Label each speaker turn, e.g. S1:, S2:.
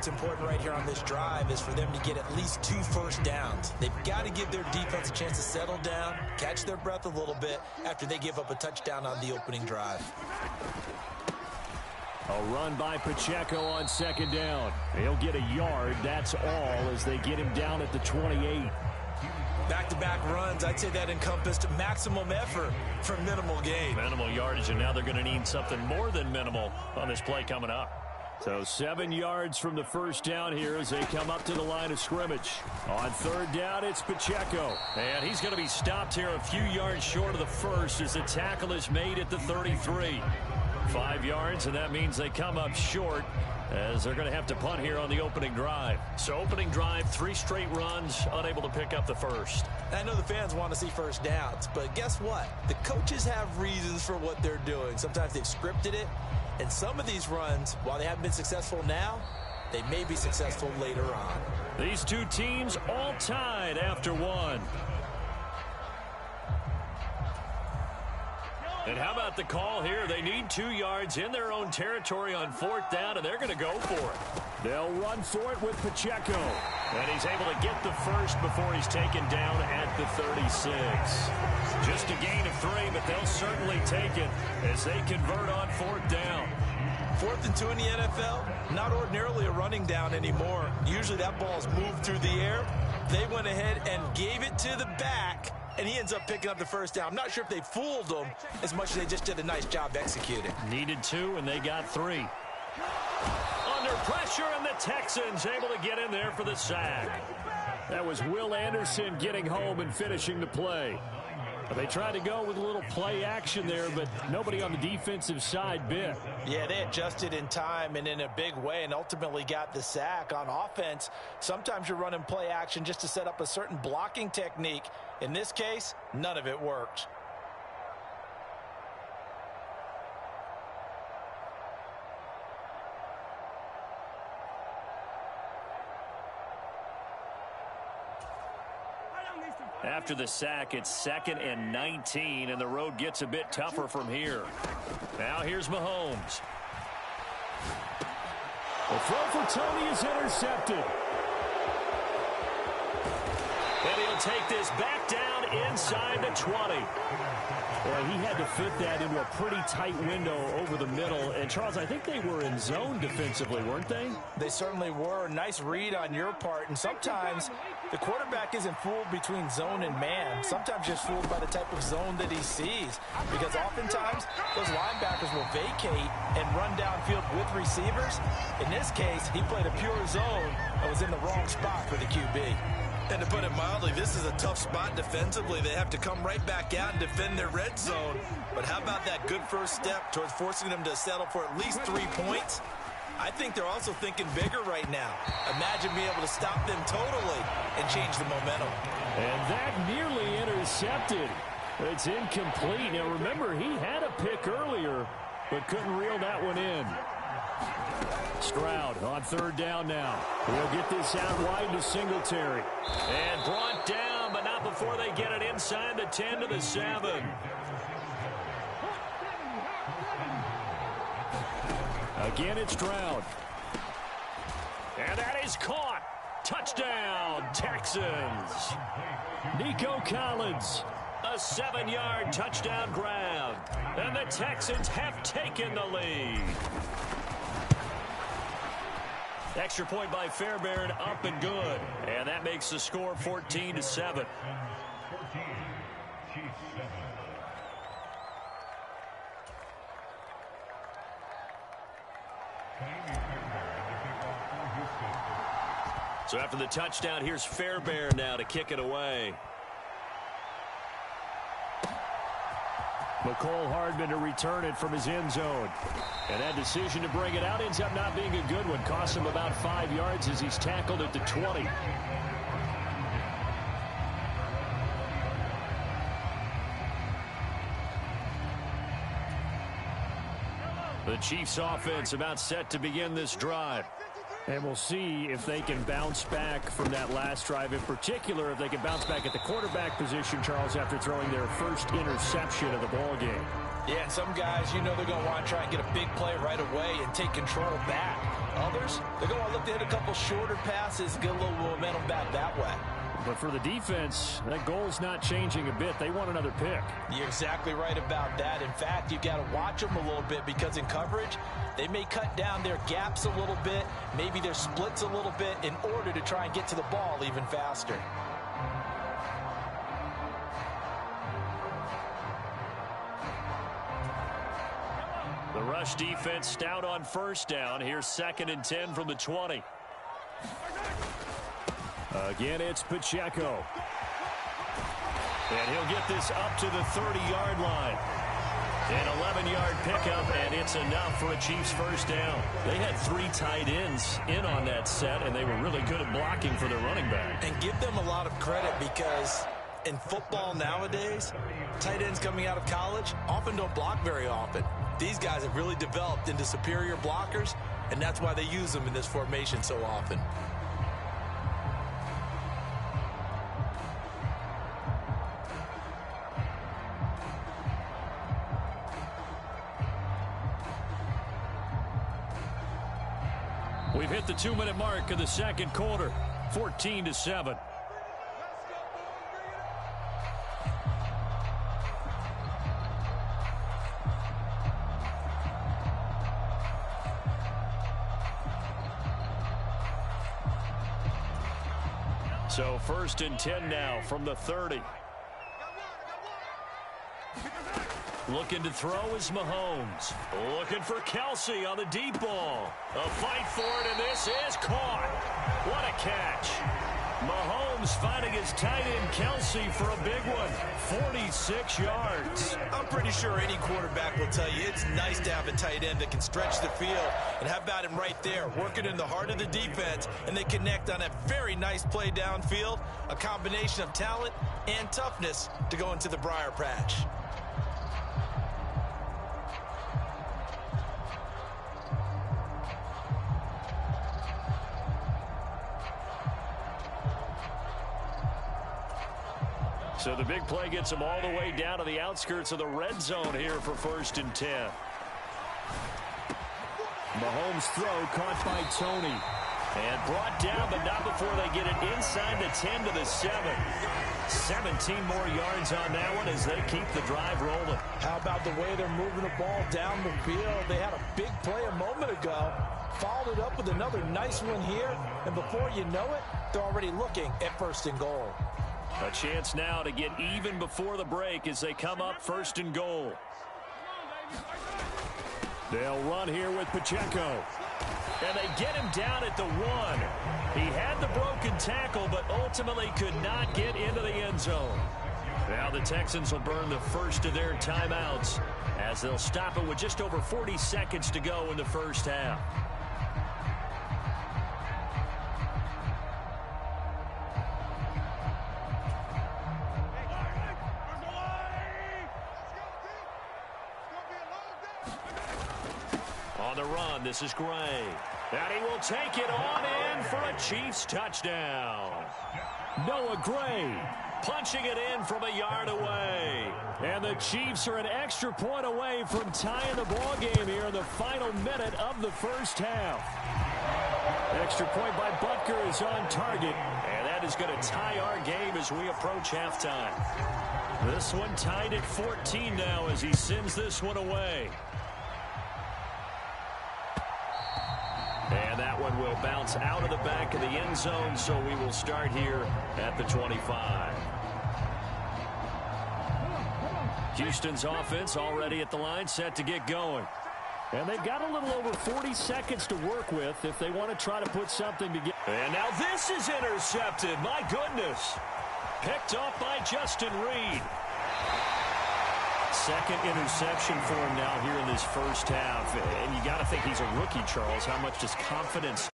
S1: what's important right here on this drive is for them to get at least 2 first downs. They've got to give their defense a chance to settle down, catch their breath a little bit after they give up a touchdown on the opening drive.
S2: A run by Pacheco on second down. He'll get a yard, that's all, as they get him down at the 28.
S1: Back-to-back runs, I'd say that encompassed maximum effort for minimal gain.
S2: Minimal yardage, and now they're going to need something more than minimal on this play coming up. So 7 yards from the first down here as they come up to the line of scrimmage. On third down, it's Pacheco. And he's going to be stopped here a few yards short of the first as the tackle is made at the 33. 5 yards, and that means they come up short as they're going to have to punt here on the opening drive. So opening drive, 3 straight runs, unable to pick up the first.
S1: I know the fans want to see first downs, but guess what? The coaches have reasons for what they're doing. Sometimes they've scripted it, and some of these runs, while they haven't been successful now, they may be successful later on.
S2: These two teams all tied after 1. And how about the call here? They need 2 yards in their own territory on fourth down, and they're going to go for it. They'll run for it with Pacheco. And he's able to get the first before he's taken down at the 36. Just a gain of 3, but they'll certainly take it as they convert on fourth down.
S1: 4th and 2 in the NFL, not ordinarily a running down anymore. Usually that ball's moved through the air. They went ahead and gave it to the back, and he ends up picking up the first down. I'm not sure if they fooled him as much as they just did a nice job executing.
S2: Needed 2, and they got 3. Under pressure, and the Texans able to get in there for the sack. That was Will Anderson getting home and finishing the play. They tried to go with a little play action there, but nobody on the defensive side bit.
S1: Yeah, they adjusted in time and in a big way and ultimately got the sack. On offense, sometimes you're running play action just to set up a certain blocking technique. In this case, none of it worked.
S2: After the sack, it's 2nd and 19, and the road gets a bit tougher from here. Now here's Mahomes. The throw for Tony is intercepted. And he'll take this back down inside the 20. Well, he had to fit that into a pretty tight window over the middle. And, Charles, I think they were in zone defensively, weren't they?
S1: They certainly were. Nice read on your part. And sometimes the quarterback isn't fooled between zone and man. Sometimes just fooled by the type of zone that he sees. Because oftentimes those linebackers will vacate and run downfield with receivers. In this case, he played a pure zone and was in the wrong spot for the QB. And to put it mildly, this is a tough spot defensively. They have to come right back out and defend their red zone. But how about that good first step towards forcing them to settle for at least 3 points? I think they're also thinking bigger right now. Imagine being able to stop them totally and change the momentum.
S2: And that nearly intercepted. It's incomplete. Now, remember, he had a pick earlier, but couldn't reel that one in. Stroud on third down now. He'll get this out wide to Singletary. And brought down, but not before they get it inside the 10 to the 7. Again, it's Stroud. And that is caught. Touchdown, Texans. Nico Collins. A 7-yard touchdown grab. And the Texans have taken the lead. Extra point by Fairbairn, up and good. And that makes the score 14-7. So after the touchdown, here's Fairbairn now to kick it away. McCole Hardman to return it from his end zone. And that decision to bring it out ends up not being a good one. Costs him about 5 yards as he's tackled at the 20. The Chiefs offense about set to begin this drive. And we'll see if they can bounce back from that last drive. In particular, if they can bounce back at the quarterback position, Charles, after throwing their first interception of the ball game.
S1: Yeah, and some guys, you know they're going to want to try and get a big play right away and take control back. Others, they're going to look to hit a couple shorter passes, get a little momentum back that way.
S2: But for the defense, that goal's not changing a bit. They want another pick.
S1: You're exactly right about that. In fact, you've got to watch them a little bit because in coverage, they may cut down their gaps a little bit, maybe their splits a little bit in order to try and get to the ball even faster.
S2: The rush defense stout on first down. Here's 2nd and 10 from the 20. Again, it's Pacheco. And he'll get this up to the 30-yard line. An 11-yard pickup, and it's enough for a Chiefs first down. They had 3 tight ends in on that set, and they were really good at blocking for their running back.
S1: And give them a lot of credit because in football nowadays, tight ends coming out of college often don't block very often. These guys have really developed into superior blockers, and that's why they use them in this formation so often.
S2: We've hit the 2-minute mark of the second quarter, 14-7. So 1st and 10 now from the 30. Looking to throw is Mahomes. Looking for Kelsey on the deep ball. A fight for it, and this is caught. What a catch. Mahomes finding his tight end Kelsey for a big one. 46 yards.
S1: I'm pretty sure any quarterback will tell you it's nice to have a tight end that can stretch the field. And how about him right there, working in the heart of the defense, and they connect on a very nice play downfield. A combination of talent and toughness to go into the briar patch.
S2: So the big play gets them all the way down to the outskirts of the red zone here for 1st and 10. Mahomes' throw caught by Tony. And brought down, but not before they get it inside the 10 to the 7. 17 more yards on that one as they keep the drive rolling.
S1: How about the way they're moving the ball down the field? They had a big play a moment ago. Followed it up with another nice one here. And before you know it, they're already looking at 1st and goal.
S2: A chance now to get even before the break as they come up 1st and goal. They'll run here with Pacheco. And they get him down at the 1. He had the broken tackle, but ultimately could not get into the end zone. Now the Texans will burn the first of their timeouts as they'll stop it with just over 40 seconds to go in the first half. On the run, this is Gray. And he will take it on in for a Chiefs touchdown. Noah Gray punching it in from a yard away. And the Chiefs are an extra point away from tying the ball game here in the final minute of the first half. Extra point by Butker is on target. And that is going to tie our game as we approach halftime. This one tied at 14 now as he sends this one away. And that one will bounce out of the back of the end zone, so we will start here at the 25. Houston's offense already at the line, set to get going. And they've got a little over 40 seconds to work with if they want to try to put something together. And now this is intercepted. My goodness. Picked off by Justin Reed. Second interception for him now here in this first half. And you got to think he's a rookie, Charles. How much does confidence